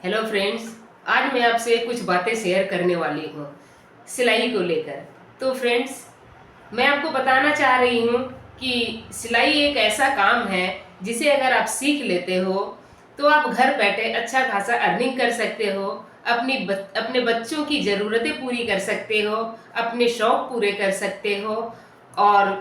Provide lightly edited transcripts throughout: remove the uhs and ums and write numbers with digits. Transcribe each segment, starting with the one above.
Hello friends. आज मैं आपसे कुछ बातें शेयर करने वाली हूँ सिलाई को लेकर। तो फ्रेंड्स, मैं आपको बताना चाह रही हूँ कि सिलाई एक ऐसा काम है जिसे अगर आप सीख लेते हो तो आप घर बैठे अच्छा खासा अर्निंग कर सकते हो, अपने बच्चों की ज़रूरतें पूरी कर सकते हो, अपने शौक पूरे कर सकते हो। और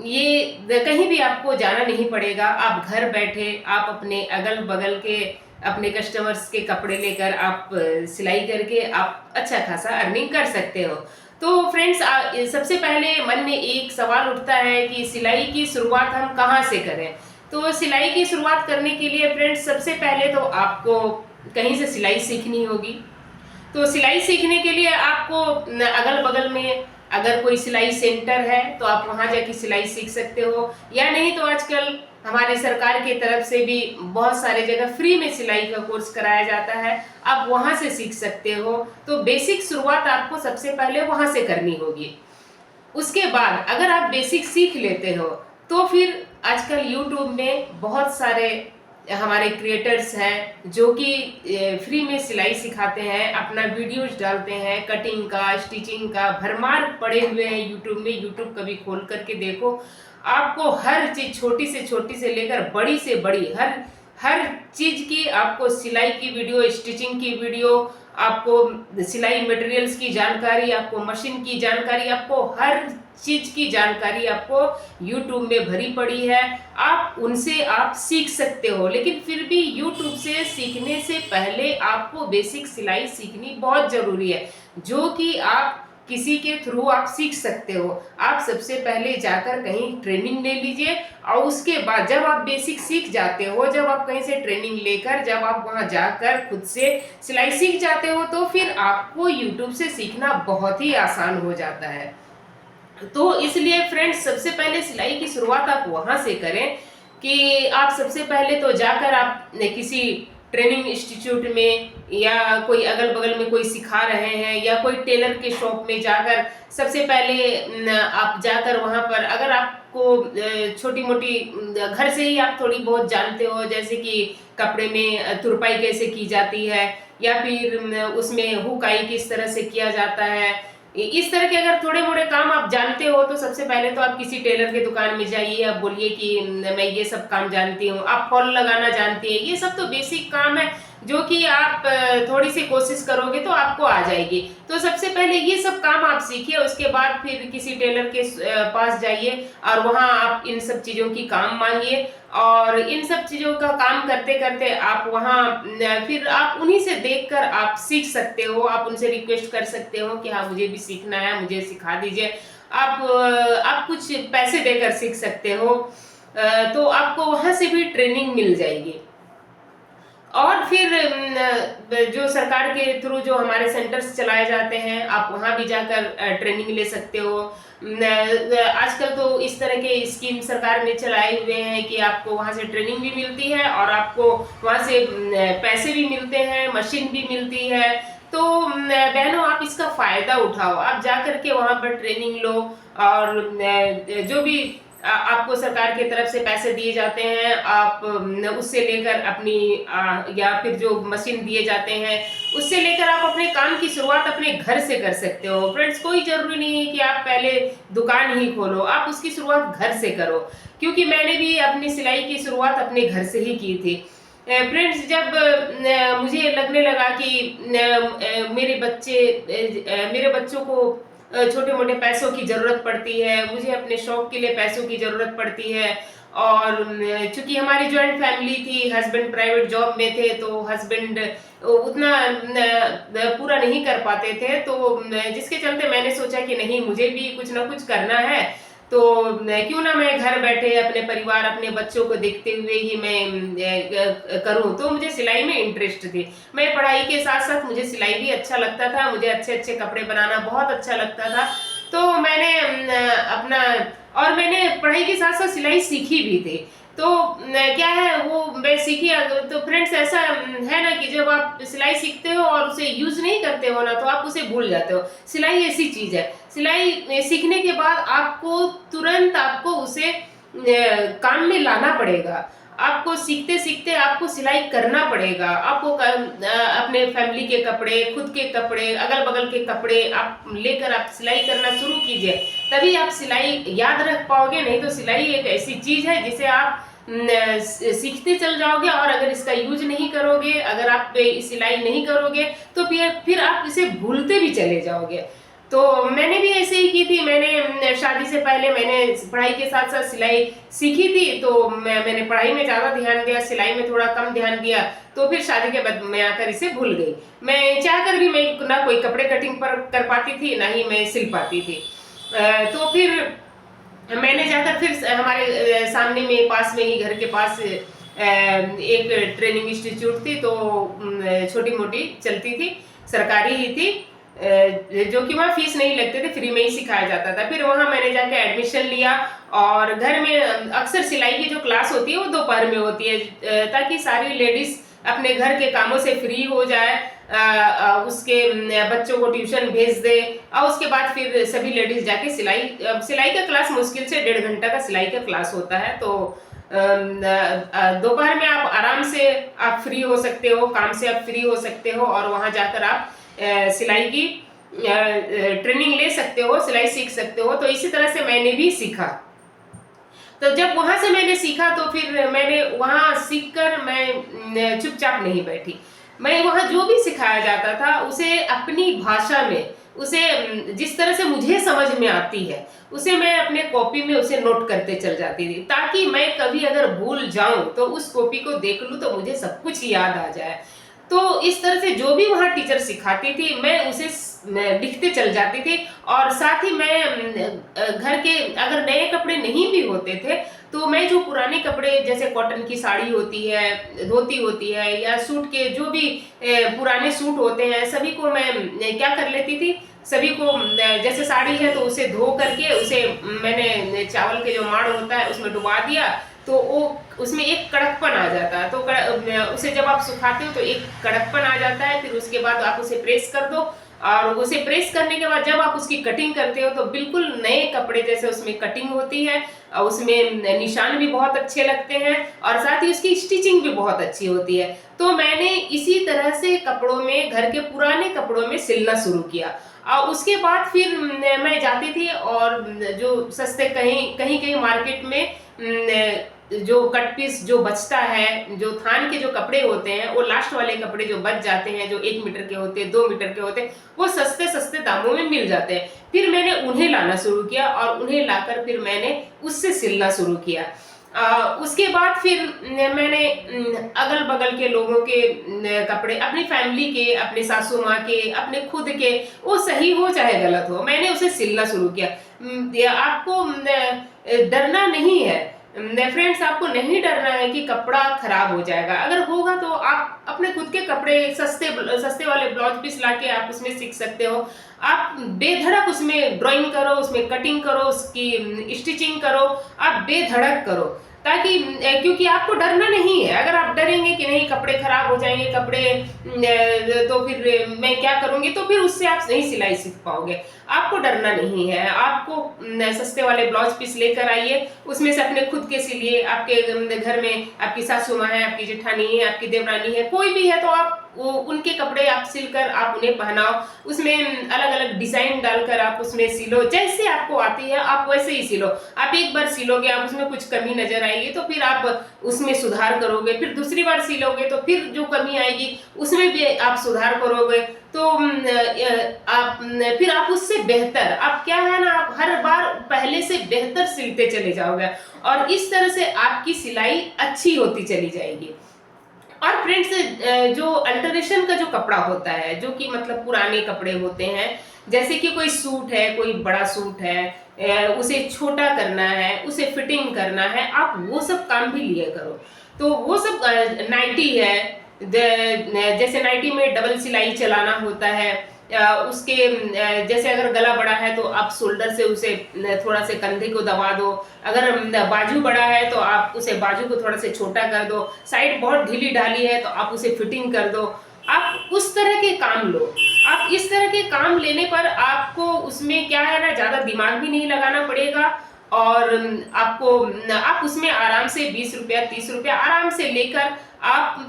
ये कहीं भी आपको जाना नहीं पड़ेगा। आप घर बैठे आप अपने अगल बगल के अपने कस्टमर्स के कपड़े लेकर आप सिलाई करके आप अच्छा खासा अर्निंग कर सकते हो। तो फ्रेंड्स, सबसे पहले मन में एक सवाल उठता है कि सिलाई की शुरुआत हम कहाँ से करें। तो सिलाई की शुरुआत करने के लिए फ्रेंड्स, सबसे पहले तो आपको कहीं से सिलाई सीखनी होगी। तो सिलाई सीखने के लिए आपको अगल बगल में अगर कोई सिलाई सेंटर है तो आप वहां जाके सिलाई सीख सकते हो, या नहीं तो आजकल हमारे सरकार की तरफ से भी बहुत सारे जगह फ्री में सिलाई का कोर्स कराया जाता है, आप वहां से सीख सकते हो। तो बेसिक शुरुआत आपको सबसे पहले वहां से करनी होगी। उसके बाद अगर आप बेसिक सीख लेते हो तो फिर आजकल यूट्यूब में बहुत सारे हमारे क्रिएटर्स हैं जो कि फ्री में सिलाई सिखाते हैं, अपना वीडियोज डालते हैं, कटिंग का स्टिचिंग का भरमार पड़े हुए हैं यूट्यूब में। यूट्यूब कभी खोल करके देखो, आपको हर चीज छोटी से छोटी से लेकर बड़ी से बड़ी हर हर चीज की आपको सिलाई की वीडियो, स्टिचिंग की वीडियो, आपको सिलाई मटेरियल्स की जानकारी, आपको मशीन की जानकारी, आपको हर चीज की जानकारी आपको यूट्यूब में भरी पड़ी है। आप उनसे आप सीख सकते हो, लेकिन फिर भी यूट्यूब से सीखने से पहले आपको बेसिक सिलाई सीखनी बहुत जरूरी है, जो कि आप किसी के थ्रू आप सीख सकते हो। आप सबसे पहले जाकर कहीं ट्रेनिंग ले लीजिए, और उसके बाद जब आप बेसिक सीख जाते हो, जब आप कहीं से ट्रेनिंग लेकर जब आप वहां जाकर खुद से सिलाई सीख जाते हो, तो फिर आपको यूट्यूब से सीखना बहुत ही आसान हो जाता है। तो इसलिए फ्रेंड्स, सबसे पहले सिलाई की शुरुआत आप वहां से करें कि आप सबसे पहले तो जाकर आप किसी ट्रेनिंग इंस्टीट्यूट में, या कोई अगल बगल में कोई सिखा रहे हैं, या कोई टेलर के शॉप में जाकर सबसे पहले आप जाकर वहां पर अगर आपको छोटी मोटी घर से ही आप थोड़ी बहुत जानते हो, जैसे कि कपड़े में तुरपाई कैसे की जाती है, या फिर उसमें हुकाई किस तरह से किया जाता है, इस तरह के अगर थोड़े मोड़े काम आप जानते हो तो सबसे पहले तो आप किसी टेलर के दुकान में जाइए, आप बोलिए कि मैं ये सब काम जानती हूँ। आप फॉल लगाना जानती है, ये सब तो बेसिक काम है जो कि आप थोड़ी सी कोशिश करोगे तो आपको आ जाएगी। तो सबसे पहले ये सब काम आप सीखिए, उसके बाद फिर किसी टेलर के पास जाइए और वहां आप इन सब चीजों की काम मांगिए। और इन सब चीजों का काम करते करते आप वहां फिर आप उन्हीं से देखकर आप सीख सकते हो। आप उनसे रिक्वेस्ट कर सकते हो कि हाँ, मुझे भी सीखना है, मुझे सिखा दीजिए। आप कुछ पैसे देकर सीख सकते हो। तो आपको वहां से भी ट्रेनिंग मिल जाएगी। और फिर जो सरकार के थ्रू जो हमारे सेंटर्स चलाए जाते हैं, आप वहां भी जाकर ट्रेनिंग ले सकते हो। आजकल तो इस तरह के स्कीम सरकार ने चलाए हुए हैं कि आपको वहां से ट्रेनिंग भी मिलती है और आपको वहां से पैसे भी मिलते हैं, मशीन भी मिलती है। तो बहनों, आप इसका फायदा उठाओ, आप जा करके वहां पर ट्रेनिंग लो। और जो भी आपको सरकार की तरफ से पैसे दिए जाते हैं, आप उससे लेकर अपनी या फिर जो मशीन दिए जाते हैं उससे लेकर आप अपने काम की शुरुआत अपने घर से कर सकते हो। फ्रेंड्स, कोई जरूरी नहीं है कि आप पहले दुकान ही खोलो, आप उसकी शुरुआत घर से करो। क्योंकि मैंने भी अपनी सिलाई की शुरुआत अपने घर से ही की थी। फ्रेंड्स, जब मुझे लगने लगा कि मेरे बच्चों को छोटे मोटे पैसों की जरूरत पड़ती है, मुझे अपने शौक के लिए पैसों की जरूरत पड़ती है। और चूंकि हमारी ज्वाइंट फैमिली थी, हस्बैंड प्राइवेट जॉब में थे, तो हस्बैंड उतना पूरा नहीं कर पाते थे। तो जिसके चलते मैंने सोचा कि नहीं, मुझे भी कुछ ना कुछ करना है। तो क्यों ना मैं घर बैठे अपने परिवार, अपने बच्चों को देखते हुए ही मैं करूं। तो मुझे सिलाई में इंटरेस्ट थी। मैं पढ़ाई के साथ साथ मुझे सिलाई भी अच्छा लगता था, मुझे अच्छे अच्छे कपड़े बनाना बहुत अच्छा लगता था। तो मैंने अपना और मैंने पढ़ाई के साथ साथ सिलाई सीखी भी थी। तो क्या है, वो मैं सीखी। तो फ्रेंड्स, ऐसा है ना कि जब आप सिलाई सीखते हो और उसे यूज नहीं करते हो ना, तो आप उसे भूल जाते हो। सिलाई ऐसी चीज है, सिलाई सीखने के बाद आपको तुरंत आपको उसे काम में लाना पड़ेगा। आपको सीखते सीखते आपको सिलाई करना पड़ेगा। आपको अपने अपने फैमिली के कपड़े, खुद के कपड़े, अगल बगल के कपड़े आप लेकर आप सिलाई करना शुरू कीजिए, तभी आप सिलाई याद रख पाओगे। नहीं तो सिलाई एक ऐसी चीज है जिसे आप सीखते चल जाओगे, और अगर इसका यूज नहीं करोगे, अगर आप सिलाई नहीं करोगे तो फिर आप इसे भूलते भी चले जाओगे। तो मैंने भी ऐसे ही की थी। मैंने शादी से पहले मैंने पढ़ाई के साथ साथ सिलाई सीखी थी, तो मैंने पढ़ाई में ज़्यादा ध्यान दिया, सिलाई में थोड़ा कम ध्यान दिया। तो फिर शादी के बाद मैं आकर इसे भूल गई। मैं चाहकर भी मैं ना कोई कपड़े कटिंग पर कर पाती थी, ना ही मैं सिल पाती थी। तो फिर मैंने जाकर फिर हमारे सामने में पास में ही घर के पास एक ट्रेनिंग इंस्टीट्यूट थी, तो छोटी मोटी चलती थी, सरकारी ही थी, जो कि वहाँ फीस नहीं लगते थे, फ्री में ही सिखाया जाता था। फिर वहाँ मैंने जाके एडमिशन लिया, और घर में अक्सर सिलाई की जो क्लास होती है वो दोपहर में होती है, ताकि सारी लेडीज अपने घर के कामों से फ्री हो जाए, उसके बच्चों को ट्यूशन भेज दे, और उसके बाद फिर सभी लेडीज जाके सिलाई का क्लास मुश्किल से 1.5 घंटा का सिलाई का क्लास होता है। तो दोपहर में आप आराम से आप फ्री हो सकते हो, काम से आप फ्री हो सकते हो, और वहाँ जाकर आप सिलाई की ट्रेनिंग ले सकते हो, सिलाई सीख सकते हो। तो इसी तरह से मैंने भी सीखा। तो जब वहां से मैंने सीखा तो फिर मैंने वहां सीखकर मैं चुपचाप नहीं बैठी। मैं वहां जो भी सिखाया जाता था उसे अपनी भाषा में, उसे जिस तरह से मुझे समझ में आती है उसे मैं अपने कॉपी में उसे नोट करते चल जाती थी, ताकि मैं कभी अगर भूल जाऊं तो उस कॉपी को देख लूं तो मुझे सब कुछ याद आ जाए। तो इस तरह से जो भी वहाँ टीचर सिखाती थी मैं उसे लिखते चल जाती थी। और साथ ही मैं घर के अगर नए कपड़े नहीं भी होते थे तो मैं जो पुराने कपड़े, जैसे कॉटन की साड़ी होती है, धोती होती है, या सूट के जो भी पुराने सूट होते हैं, सभी को मैं क्या कर लेती थी, सभी को जैसे साड़ी है तो उसे धो करके उसे मैंने चावल के जो माड़ होता है उसमें डुबा दिया, तो वो उसमें एक कड़कपन आ जाता है। तो उसे जब आप सुखाते हो तो एक कड़कपन आ जाता है। फिर उसके बाद आप उसे प्रेस कर दो, और उसे प्रेस करने के बाद जब आप उसकी कटिंग करते हो तो बिल्कुल नए कपड़े जैसे उसमें कटिंग होती है, और उसमें निशान भी बहुत अच्छे लगते हैं, और साथ ही उसकी स्टिचिंग भी बहुत अच्छी होती है। तो मैंने इसी तरह से कपड़ों में, घर के पुराने कपड़ों में सिलना शुरू किया। और उसके बाद फिर मैं जाती थी, और जो सस्ते कहीं कहीं कहीं मार्केट में जो कट पीस जो बचता है, जो थान के जो कपड़े होते हैं, वो लास्ट वाले कपड़े जो बच जाते हैं, जो 1 मीटर के होते हैं, 2 मीटर के होते हैं, वो सस्ते सस्ते दामों में मिल जाते हैं। फिर मैंने उन्हें लाना शुरू किया, और उन्हें लाकर फिर मैंने उससे सिलना शुरू किया। उसके बाद फिर मैंने अगल बगल के लोगों के कपड़े, अपनी फैमिली के, अपने सासू माँ के, अपने खुद के, वो सही हो चाहे गलत हो, मैंने उसे सिलना शुरू किया। आपको डरना नहीं है फ्रेंड्स, आपको नहीं डरना है कि कपड़ा खराब हो जाएगा। अगर होगा तो आप अपने खुद के कपड़े सस्ते सस्ते वाले ब्लाउज पीस लाके आप उसमें सीख सकते हो। आप बेधड़क उसमें ड्राइंग करो, उसमें कटिंग करो, उसकी स्टिचिंग करो, आप बेधड़क करो, ताकि क्योंकि आपको डरना नहीं है। अगर आप डरेंगे कि नहीं कपड़े खराब हो जाएंगे, कपड़े तो फिर मैं क्या करूंगी, तो फिर उससे आप नहीं सिलाई सीख पाओगे। आपको डरना नहीं है। आपको सस्ते वाले ब्लाउज पीस लेकर आइए, उसमें से अपने खुद के सिलिए। आपके घर में आपकी सासू माँ है, आपकी जेठानी है, आपकी देवरानी है, कोई भी है, तो आप उनके कपड़े आप सिलकर आप उन्हें पहनाओ। उसमें अलग अलग डिजाइन डालकर आप उसमें सिलो, जैसे आपको आती है आप वैसे ही सिलो। आप एक बार सिलोगे, आप उसमें कुछ कमी नजर आएगी तो फिर आप उसमें सुधार करोगे, फिर दूसरी बार सिलोगे तो फिर जो कमी आएगी उसमें भी आप सुधार करोगे। तो फिर आप उससे बेहतर, आप क्या है ना, आप हर बार पहले से बेहतर सिलते चले जाओगे, और इस तरह से आपकी सिलाई अच्छी होती चली जाएगी। और फ्रेंड्स, जो अल्टरेशन का जो कपड़ा होता है, जो कि मतलब पुराने कपड़े होते हैं, जैसे कि कोई सूट है, कोई बड़ा सूट है, उसे छोटा करना है, उसे फिटिंग करना है, आप वो सब काम भी लिया करो। तो वो सब नाइटी है, जैसे नाइटी में डबल सिलाई चलाना होता है, उसके जैसे अगर गला बड़ा है तो आप शोल्डर से उसे थोड़ा से कंधे को दबा दो। अगर बाजू बड़ा है तो आप उसे बाजू को थोड़ा से छोटा कर दो। साइड बहुत ढीली ढाली है तो आप उसे फिटिंग कर दो। आप उस तरह के काम लो। आप इस तरह के काम लेने पर आपको उसमें क्या है ना, ज्यादा दिमाग भी नहीं लगाना पड़ेगा, और आप उसमें आराम से 20 रुपया 30 रुपया आराम से लेकर आप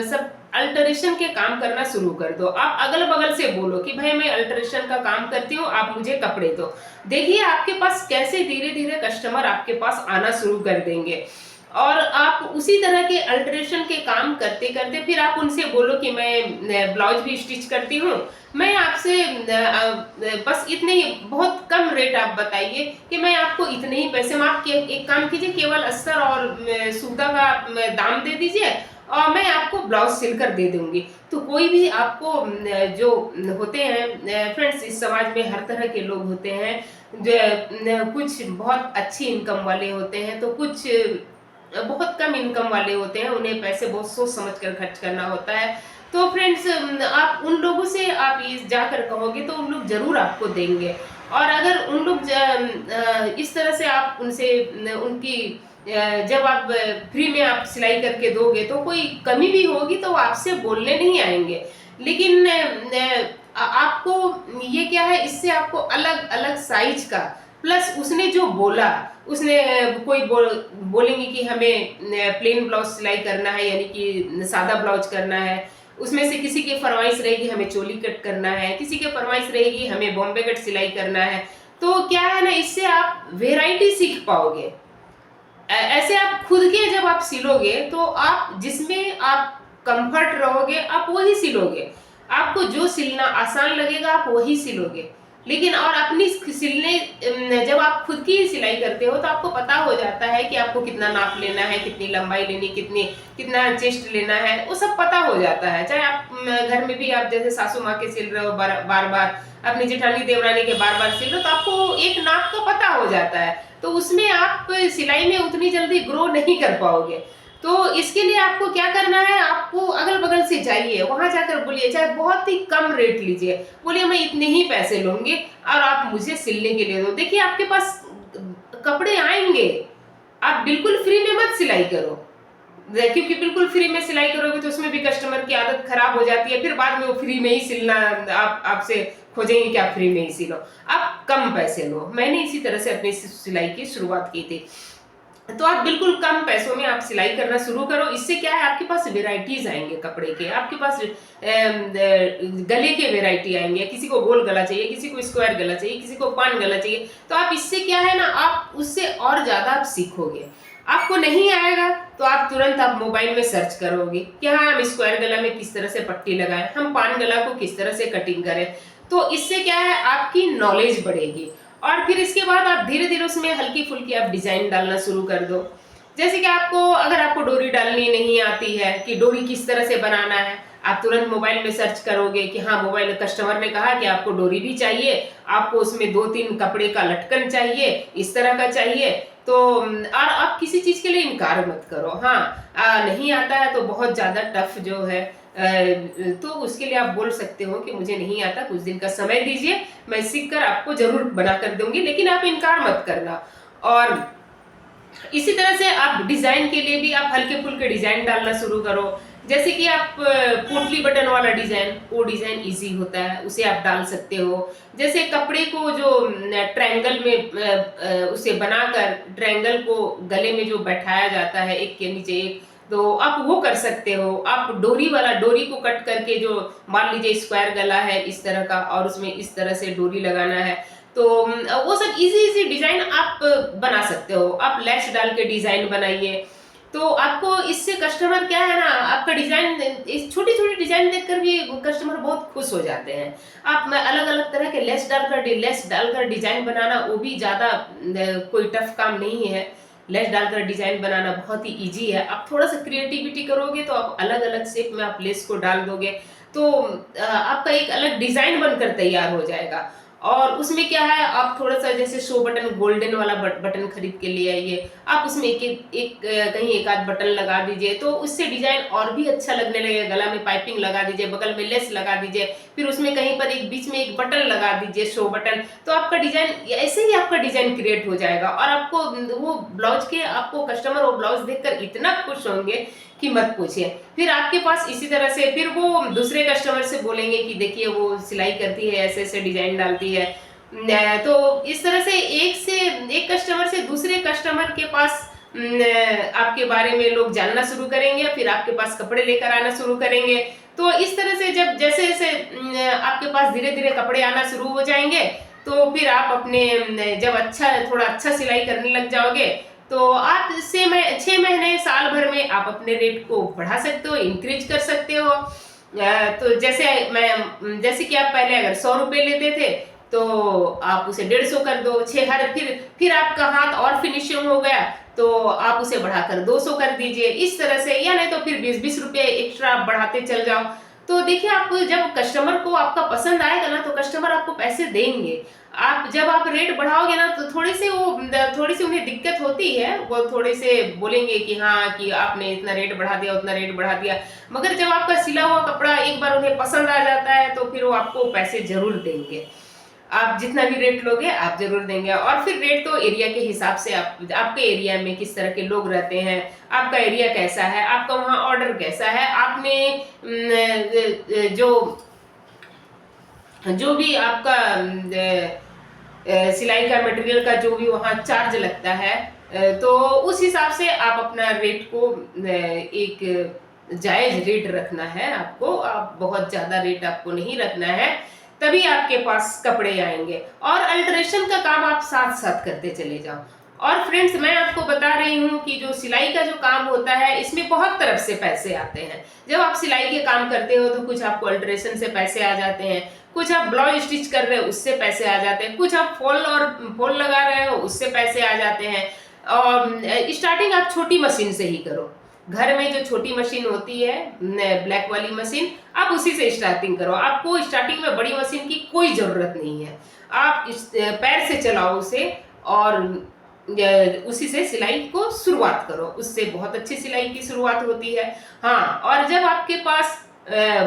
सब अल्टरेशन के काम करना शुरू कर दो। आप अगल बगल से बोलो कि भाई मैं अल्टरेशन का काम करती हूँ, आप मुझे कपड़े दो। देखिए आपके पास कैसे धीरे धीरे कस्टमर आपके पास आना शुरू कर देंगे। और आप उसी तरह के अल्टरेशन के काम करते करते फिर आप उनसे बोलो कि मैं ब्लाउज भी स्टिच करती हूँ, मैं आपसे बस इतने ही बहुत कम रेट आप बताइए कि मैं आपको इतने ही पैसे में, आप एक काम कीजिए, केवल अस्तर और सूता का दाम दे दीजिए और मैं आपको ब्लाउज सिलकर दे दूंगी। तो कोई भी आपको जो होते हैं फ्रेंड्स, इस समाज में हर तरह के लोग होते हैं। जो कुछ बहुत अच्छी इनकम वाले होते हैं, तो कुछ बहुत कम इनकम वाले होते हैं, उन्हें पैसे बहुत सोच समझ कर खर्च करना होता है। तो फ्रेंड्स, आप उन लोगों से आप जाकर कहोगे तो उन लोग जरूर आपको देंगे। और अगर उन लोग इस तरह से आप उनसे उनकी जब आप फ्री में आप सिलाई करके दोगे तो कोई कमी भी होगी तो वो आपसे बोलने नहीं आएंगे। लेकिन आपको ये क्या है, इससे आपको अलग अलग साइज का, प्लस उसने जो बोला, उसने कोई बोलेंगे कि हमें प्लेन ब्लाउज सिलाई करना है, यानी कि सादा ब्लाउज करना है। उसमें से किसी की फरमाइश रहेगी हमें चोली कट करना है, किसी की फरमाइश रहेगी हमें बॉम्बे कट सिलाई करना है। तो क्या है ना, इससे आप वेराइटी सीख पाओगे। ऐसे आप खुद के जब आप सिलोगे तो आप जिसमें आप कंफर्ट रहोगे आप वही सिलोगे। आपको जो सिलना आसान लगेगा आप वही सिलोगे। लेकिन और अपनी सिलने जब आप खुद की सिलाई करते हो तो आपको पता हो जाता है कि आपको कितना नाप लेना है, कितनी लंबाई लेनी, कितना चेस्ट लेना है, वो सब पता हो जाता है। चाहे आप घर में भी आप जैसे सासू माँ के सिल रहे हो बार बार, अपनी जेठानी देवरानी के बार बार सिल रहे हो, तो आपको एक नाप का पता हो जाता है। तो उसमें आप सिलाई में उतनी जल्दी ग्रो नहीं कर पाओगे। तो इसके लिए आपको क्या करना है, आपको अगल बगल से जाइए, वहां जाकर बोलिए, चाहे बहुत ही कम रेट लीजिए, बोलिए मैं इतने ही पैसे लूंगी और आप मुझे सिलने के लिए दो। देखिए आपके पास कपड़े आएंगे। आप बिल्कुल फ्री में मत सिलाई करो, क्योंकि बिल्कुल फ्री में सिलाई करोगे तो उसमें भी कस्टमर की आदत खराब हो जाती है, फिर बाद में वो फ्री में ही सिलना आपसे खोजेंगे कि आप फ्री में ही सिलो। आप कम पैसे लो। मैंने इसी तरह से अपनी सिलाई की शुरुआत की थी। तो आप बिल्कुल कम पैसों में आप सिलाई करना शुरू करो। इससे क्या है, आपके पास वेराइटीज आएंगे कपड़े के, आपके पास गले के वेराइटी आएंगे। किसी को गोल गला चाहिए, किसी को स्क्वायर गला चाहिए, किसी को पान गला चाहिए। तो आप इससे क्या है ना, आप उससे और ज्यादा आप सीखोगे। आपको नहीं आएगा तो आप तुरंत आप मोबाइल में सर्च करोगे कि हाँ, हम स्क्वायर गला में किस तरह से पट्टी लगाएं, हम पान गला को किस तरह से कटिंग करें। तो इससे क्या है, आपकी नॉलेज बढ़ेगी। और फिर इसके बाद आप धीरे धीरे उसमें हल्की फुल्की आप डिजाइन डालना शुरू कर दो। जैसे कि अगर आपको डोरी डालनी नहीं आती है कि डोरी किस तरह से बनाना है, आप तुरंत मोबाइल में सर्च करोगे कि हाँ, मोबाइल कस्टमर ने कहा कि आपको डोरी भी चाहिए, आपको उसमें 2-3 कपड़े का लटकन चाहिए, इस तरह का चाहिए। तो और आप किसी चीज के लिए इनकार मत करो। हाँ, नहीं आता है तो बहुत ज्यादा टफ जो है, तो उसके लिए आप बोल सकते हो कि मुझे नहीं आता, कुछ दिन का समय दीजिए, मैं सीख कर आपको जरूर बना कर दूंगी, लेकिन आप इनकार मत करना। और इसी तरह से आप डिजाइन के लिए भी आप हल्के फुल्के डिजाइन डालना शुरू करो। जैसे कि आप पोटली बटन वाला डिजाइन, वो डिजाइन इजी होता है, उसे आप डाल सकते हो। जैसे कपड़े को जो ट्रायंगल में उसे बनाकर ट्रायंगल को गले में जो बैठाया जाता है एक के नीचे एक, तो आप वो कर सकते हो। आप डोरी को कट करके, जो मान लीजिए स्क्वायर गला है इस तरह का और उसमें इस तरह से डोरी लगाना है, तो वो सब इजी इजी डिजाइन आप बना सकते हो। आप लैस डाल के डिजाइन बनाइए, तो आपको इससे कस्टमर क्या है ना, आपका डिजाइन, छोटी छोटी डिजाइन देखकर भी कस्टमर बहुत खुश हो जाते हैं। आप अलग अलग तरह के लेस डालकर डिजाइन बनाना, वो भी ज्यादा कोई टफ काम नहीं है। लेस डालकर डिजाइन बनाना बहुत ही इजी है। आप थोड़ा सा क्रिएटिविटी करोगे तो आप अलग अलग शेप में आप लेस को डाल दोगे, तो आपका एक अलग डिजाइन बनकर तैयार हो जाएगा। और उसमें क्या है, आप थोड़ा सा जैसे शो बटन, गोल्डन वाला बटन खरीद के ले आइए, आप उसमें कहीं एक आध बटन लगा दीजिए, तो उससे डिजाइन और भी अच्छा लगने लगेगा। गला में पाइपिंग लगा दीजिए, बगल में लेस लगा दीजिए, फिर उसमें कहीं पर एक बीच में एक बटन लगा दीजिए, शो बटन। तो आपका डिजाइन ऐसे ही आपका डिजाइन क्रिएट हो जाएगा। और आपको वो ब्लाउज के, आपको कस्टमर वो ब्लाउज देखकर इतना खुश होंगे कि मत पूछिए। फिर आपके पास इसी तरह से फिर वो दूसरे कस्टमर से बोलेंगे कि देखिए वो सिलाई करती है, ऐसे ऐसे डिजाइन डालती है। तो इस तरह से एक कस्टमर से दूसरे कस्टमर के पास आपके बारे में लोग जानना शुरू करेंगे, फिर आपके पास कपड़े लेकर आना शुरू करेंगे। तो इस तरह से जब जैसे जैसे आपके पास धीरे धीरे कपड़े आना शुरू हो जाएंगे, तो फिर आप अपने जब थोड़ा अच्छा सिलाई करने लग जाओगे, तो आप 6 महीने साल भर में आप अपने रेट को बढ़ा सकते हो, इंक्रीज कर सकते हो। तो जैसे कि आप पहले अगर 100 रुपए लेते थे, तो आप उसे 150 कर दो। 6 हर फिर आपका हाथ और फिनिशिंग हो गया, तो आप उसे बढ़ाकर 200 कर दीजिए। इस तरह से, या नहीं तो फिर 20-20 रुपए एक्स्ट्रा आप बढ़ाते चल जाओ। तो देखिए, आप जब कस्टमर को आपका पसंद आएगा ना, तो कस्टमर आपको पैसे देंगे। जब आप रेट बढ़ाओगे ना, तो थोड़ी सी उन्हें दिक्कत होती है, वो थोड़े से बोलेंगे कि हाँ, कि आपने इतना रेट बढ़ा दिया, उतना रेट बढ़ा दिया। मगर जब आपका सिला हुआ कपड़ा एक बार उन्हें पसंद आ जाता है, तो फिर वो आपको पैसे जरूर देंगे। आप जितना भी रेट लोगे, आप जरूर देंगे। और फिर रेट तो एरिया के हिसाब से, आपके एरिया में किस तरह के लोग रहते हैं, आपका एरिया कैसा है, आपका वहाँ ऑर्डर कैसा है, आपने जो जो भी आपका सिलाई का मटेरियल का जो भी वहाँ चार्ज लगता है, तो उस हिसाब से आप अपना रेट को एक जायज रेट रखना है आपको। आप बहुत ज्यादा रेट आपको नहीं रखना है, तभी आपके पास कपड़े आएंगे। और अल्टरेशन का काम आप साथ साथ करते चले जाओ। और फ्रेंड्स, मैं आपको बता रही हूँ कि जो सिलाई का जो काम होता है, इसमें बहुत तरफ से पैसे आते हैं। जब आप सिलाई के काम करते हो, तो कुछ आपको अल्टरेशन से पैसे आ जाते हैं, कुछ आप ब्लाउज स्टिच कर रहे हो उससे पैसे आ जाते हैं, कुछ आप फॉल लगा रहे हो उससे पैसे आ जाते हैं। और स्टार्टिंग आप छोटी मशीन से ही करो। घर में जो छोटी मशीन होती है, ब्लैक वाली मशीन, आप उसी से स्टार्टिंग करो। आपको स्टार्टिंग में बड़ी मशीन की कोई जरूरत नहीं है। आप पैर से चलाओ उसे, और उसी से सिलाई को शुरुआत करो। उससे बहुत अच्छी सिलाई की शुरुआत होती है। हाँ, और जब आपके पास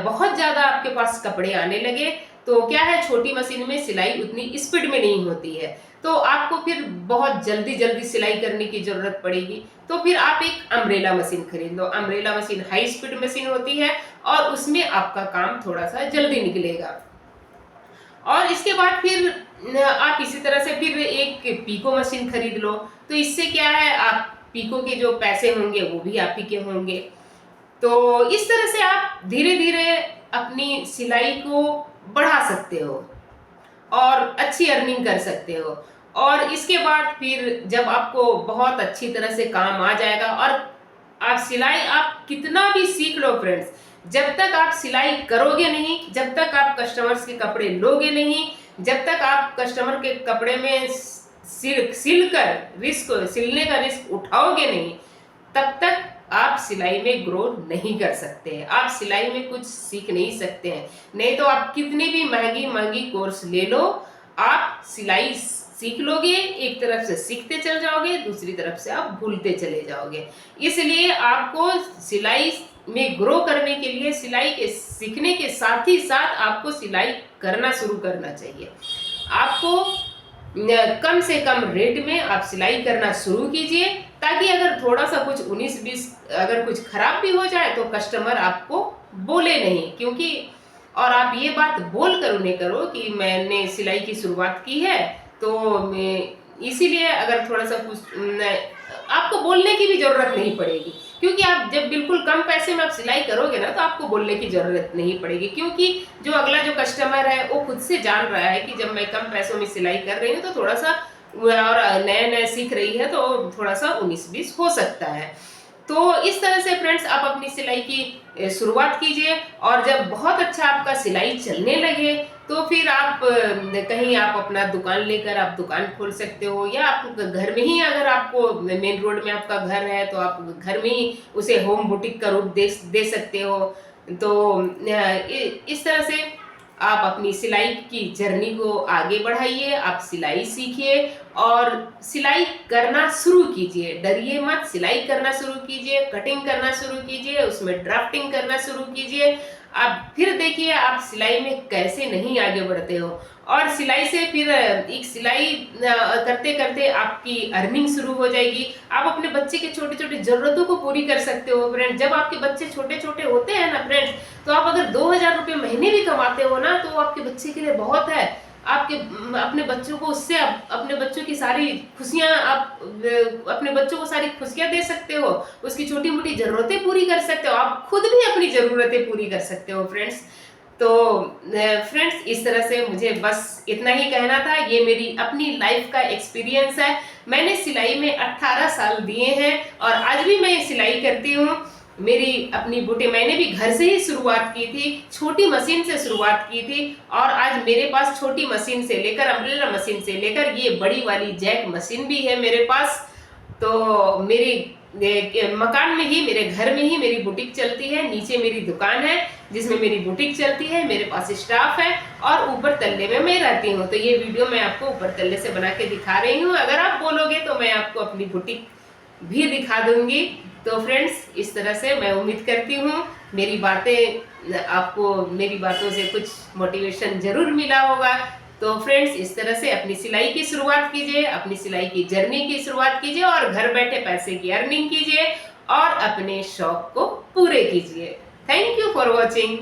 बहुत ज्यादा आपके पास कपड़े आने लगे, तो क्या है, छोटी मशीन में सिलाई उतनी स्पीड में नहीं होती है, तो आपको फिर बहुत जल्दी जल्दी सिलाई करने की जरूरत पड़ेगी। तो फिर आप एक अम्ब्रेला मशीन खरीद लो। Umbrella machine high speed machine होती है, और उसमें आपका काम थोड़ा सा जल्दी निकलेगा। और इसके बाद फिर आप इसी तरह से फिर एक पीको मशीन खरीद लो। तो इससे क्या है, आप पीको के जो पैसे होंगे वो भी आप ही के होंगे। तो इस तरह से आप धीरे धीरे अपनी सिलाई को बढ़ा सकते हो, और अच्छी अर्निंग कर सकते हो। और इसके बाद फिर जब आपको बहुत अच्छी तरह से काम आ जाएगा, और आप सिलाई आप कितना भी सीख लो फ्रेंड्स, जब तक आप सिलाई करोगे नहीं, जब तक आप कस्टमर्स के कपड़े लोगे नहीं, जब तक आप कस्टमर के कपड़े में सिलने का रिस्क उठाओगे नहीं, तब तक आप सिलाई में ग्रो नहीं कर सकते हैं। आप सिलाई में कुछ सीख नहीं सकते हैं। नहीं तो आप कितनी भी महंगी महंगी कोर्स ले लो, आप सिलाई सीख लोगे, एक तरफ से सीखते चल जाओगे, दूसरी तरफ से आप भूलते चले जाओगे। इसलिए आपको सिलाई में ग्रो करने के लिए, सिलाई के सीखने के साथ ही साथ आपको सिलाई करना शुरू करना चाहिए। आपको कम से कम रेट में आप सिलाई करना शुरू कीजिए, ताकि अगर थोड़ा सा कुछ 19-20 अगर कुछ खराब भी हो जाए, तो कस्टमर आपको बोले नहीं। क्योंकि और आप ये बात बोल कर उन्हें करो कि मैंने सिलाई की शुरुआत की है, तो इसीलिए अगर थोड़ा सा कुछ आपको बोलने की भी जरूरत नहीं पड़ेगी। क्योंकि आप जब बिल्कुल कम पैसे में आप सिलाई करोगे ना, तो आपको बोलने की जरूरत नहीं पड़ेगी। क्योंकि जो अगला जो कस्टमर है, वो खुद से जान रहा है कि जब मैं कम पैसों में सिलाई कर रही हूँ, तो थोड़ा सा, और नया नया सीख रही है, तो थोड़ा सा 19-20 हो सकता है। तो इस तरह से फ्रेंड्स, आप अपनी सिलाई की शुरुआत कीजिए। और जब बहुत अच्छा आपका सिलाई चलने लगे, तो फिर आप कहीं आप अपना दुकान लेकर आप दुकान खोल सकते हो, या आप घर में ही, अगर आपको मेन रोड में आपका घर है, तो आप घर में ही उसे होम बुटीक का रूप दे सकते हो। तो इस तरह से आप अपनी सिलाई की जर्नी को आगे बढ़ाइए, आप सिलाई सीखिए और सिलाई करना शुरू कीजिए। डरिए मत, सिलाई करना शुरू कीजिए, कटिंग करना शुरू कीजिए, उसमें ड्राफ्टिंग करना शुरू कीजिए। आप फिर देखिए आप सिलाई में कैसे नहीं आगे बढ़ते हो। और सिलाई से फिर एक सिलाई करते करते आपकी अर्निंग शुरू हो जाएगी। आप अपने बच्चे के छोटे छोटे जरूरतों को पूरी कर सकते हो फ्रेंड्स। जब आपके बच्चे छोटे छोटे होते हैं ना फ्रेंड्स, तो आप अगर 2000 रुपये महीने भी कमाते हो ना, तो आपके बच्चे के लिए बहुत है। आपके अपने बच्चों को उससे आप अपने बच्चों की सारी खुशियाँ आप अपने बच्चों को सारी खुशियाँ दे सकते हो, उसकी छोटी-मोटी ज़रूरतें पूरी कर सकते हो, आप खुद भी अपनी ज़रूरतें पूरी कर सकते हो फ्रेंड्स। तो फ्रेंड्स इस तरह से मुझे बस इतना ही कहना था, ये मेरी अपनी लाइफ का एक्सपीरियंस है। मैंने सिलाई में 18 साल दिए हैं और आज भी मैं सिलाई करती हूँ। मेरी अपनी बुटीक मैंने भी घर से ही शुरुआत की थी, छोटी मशीन से शुरुआत की थी और आज मेरे पास छोटी मशीन से लेकर अम्ब्रेला मशीन से लेकर ये बड़ी वाली जैक मशीन भी है मेरे पास। तो मेरी मकान में ही, मेरे घर में ही मेरी बुटीक चलती है, नीचे मेरी दुकान है जिसमें मेरी बुटीक चलती है, मेरे पास स्टाफ है और ऊपर तल्ले में मैं रहती हूँ। तो ये वीडियो मैं आपको ऊपर तल्ले से बना के दिखा रही हूँ, अगर आप बोलोगे तो मैं आपको अपनी बुटीक भी दिखा दूंगी। तो फ्रेंड्स इस तरह से मैं उम्मीद करती हूँ मेरी बातें आपको, मेरी बातों से कुछ मोटिवेशन जरूर मिला होगा। तो फ्रेंड्स इस तरह से अपनी सिलाई की शुरुआत कीजिए, अपनी सिलाई की जर्नी की शुरुआत कीजिए और घर बैठे पैसे की अर्निंग कीजिए और अपने शौक को पूरे कीजिए। Thank you for watching.